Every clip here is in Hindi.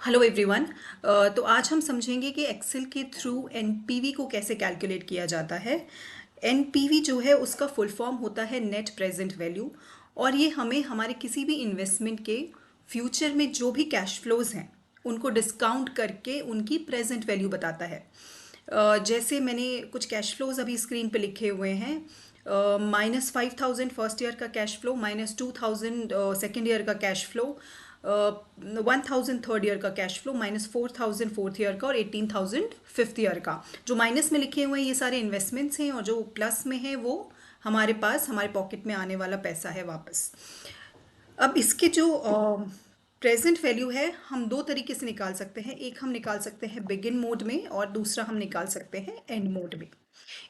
Hello everyone. तो आज हम समझेंगे कि एक्सेल के थ्रू एनपीवी को कैसे कैलकुलेट किया जाता है। एनपीवी जो है उसका फुल फॉर्म होता है नेट प्रेजेंट वैल्यू, और ये हमें हमारे किसी भी इन्वेस्टमेंट के फ्यूचर में जो भी कैश फ्लोज हैं उनको डिस्काउंट करके उनकी प्रेजेंट वैल्यू बताता है। जैसे मैंने कुछ कैश फ्लोज अभी स्क्रीन पे लिखे हुए हैं। -5,000 फर्स्ट ईयर का कैश फ्लो, -2,000 सेकेंड ईयर का कैश फ्लो, 1,000 थर्ड ईयर का कैश फ्लो, -4,000 फोर्थ ईयर का और 18,000 फिफ्थ ईयर का। जो माइनस में लिखे हुए हैं ये सारे इन्वेस्टमेंट्स हैं, और जो प्लस में है वो हमारे पास हमारे पॉकेट में आने वाला पैसा है वापस। अब इसके जो प्रेजेंट वैल्यू है हम दो तरीके से निकाल सकते हैं। एक हम निकाल सकते हैं बिगिन मोड में, और दूसरा हम निकाल सकते हैं एंड मोड में।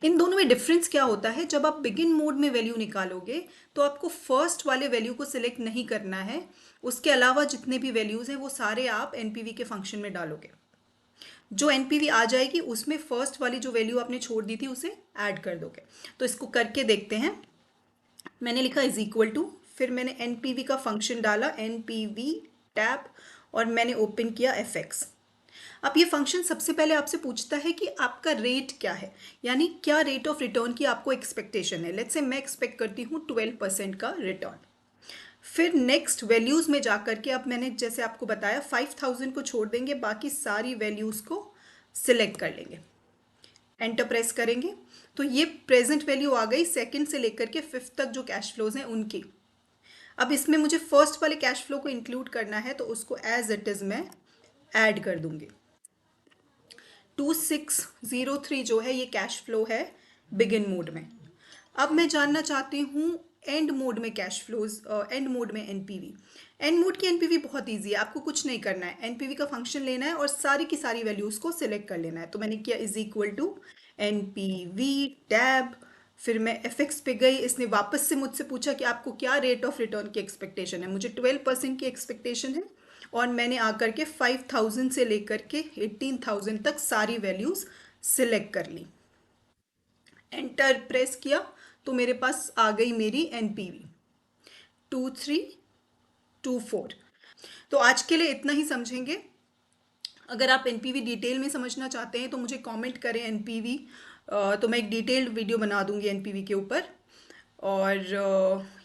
इन दोनों में डिफरेंस क्या होता है? जब आप बिगिन मोड में वैल्यू निकालोगे तो आपको फर्स्ट वाले वैल्यू को सिलेक्ट नहीं करना है। उसके अलावा जितने भी वैल्यूज हैं वो सारे आप एनपीवी के फंक्शन में डालोगे। जो एनपीवी आ जाएगी उसमें फर्स्ट वाली जो वैल्यू आपने छोड़ दी थी उसे ऐड कर दोगे। तो इसको करके देखते हैं। मैंने लिखा इज इक्वल टू, फिर मैंने एनपीवी का फंक्शन डाला, एनपीवी टैब, और मैंने ओपन किया एफ एक्स। अब ये फंक्शन सबसे पहले आपसे पूछता है कि आपका रेट क्या है, यानी क्या रेट ऑफ रिटर्न की आपको एक्सपेक्टेशन है। लेट्स से मैं एक्सपेक्ट करती हूँ 12% का रिटर्न। फिर नेक्स्ट वैल्यूज में जाकर के, अब मैंने जैसे आपको बताया 5,000 को छोड़ देंगे, बाकी सारी वैल्यूज को सिलेक्ट कर लेंगे, एंटर प्रेस करेंगे तो ये प्रेजेंट वैल्यू आ गई सेकंड से लेकर के फिफ्थ तक जो कैश फ्लोज हैं उनकी। अब इसमें मुझे फर्स्ट वाले कैश फ्लो को इंक्लूड करना है तो उसको एज इट इज मैं ऐड कर दूंगी। 2603 जो है ये कैश फ्लो है बिगिन मोड में। अब मैं जानना चाहती हूँ एंड मोड में कैश फ्लोज, एंड मोड में एनपीवी। एंड मोड की एनपीवी बहुत इजी है, आपको कुछ नहीं करना है, एनपीवी का फंक्शन लेना है और सारी की सारी वैल्यूज को सिलेक्ट कर लेना है। तो मैंने किया is equal to NPV tab, फिर मैं एफ एक्स पे गई। इसने वापस से मुझसे पूछा कि आपको क्या रेट ऑफ रिटर्न की एक्सपेक्टेशन है। मुझे 12% की एक्सपेक्टेशन है, और मैंने आकर के 5,000 से लेकर के 18,000 तक सारी वैल्यूज सिलेक्ट कर ली। एंटर प्रेस किया तो मेरे पास आ गई मेरी एनपीवी 2324। तो आज के लिए इतना ही समझेंगे। अगर आप एनपीवी डिटेल में समझना चाहते हैं तो मुझे कमेंट करें एनपीवी, तो मैं एक डिटेल्ड वीडियो बना दूंगी एनपीवी के ऊपर। और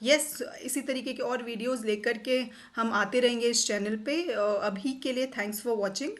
यस, इसी तरीके के और वीडियोस लेकर के हम आते रहेंगे इस चैनल पे। अभी के लिए थैंक्स फॉर वॉचिंग।